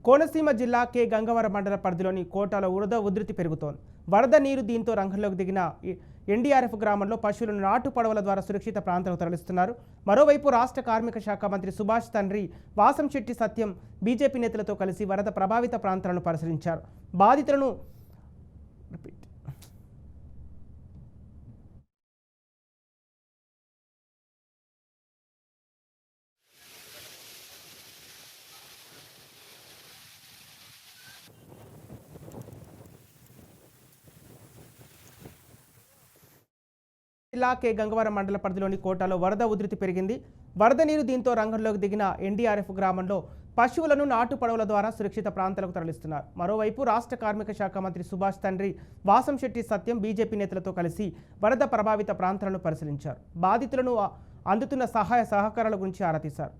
కోనసీమ జిల్లా కె గంగవరం మండల పరిధిలోని కోటలో వరద ఉధృతి పెరుగుతోంది. వరద నీరు దీంతో రంగంలోకి దిగిన ఎన్డీఆర్ఎఫ్ గ్రామంలో పశువులను నాటు పడవల ద్వారా సురక్షిత ప్రాంతాలకు తరలిస్తున్నారు. మరోవైపు రాష్ట్ర కార్మిక శాఖ మంత్రి సుభాష్ తండ్రి వాసంశెట్టి సత్యం బీజేపీ నేతలతో కలిసి వరద ప్రభావిత ప్రాంతాలను పరిశీలించారు. బాధితులను జిల్లా కె గంగవరం మండల పరిధిలోని కోటలో వరద ఉధృతి పెరిగింది. వరద నీరు దీంతో రంగంలోకి దిగిన ఎన్డీఆర్ఎఫ్ గ్రామంలో పశువులను నాటు పడవల ద్వారా సురక్షిత ప్రాంతాలకు తరలిస్తున్నారు. మరోవైపు రాష్ట్ర కార్మిక శాఖ మంత్రి సుభాష్ తండ్రి వాసంశెట్టి సత్యం బీజేపీ నేతలతో కలిసి వరద ప్రభావిత ప్రాంతాలను పరిశీలించారు. బాధితులను అందుతున్న సహాయ సహకారాల గురించి ఆరా తీశారు.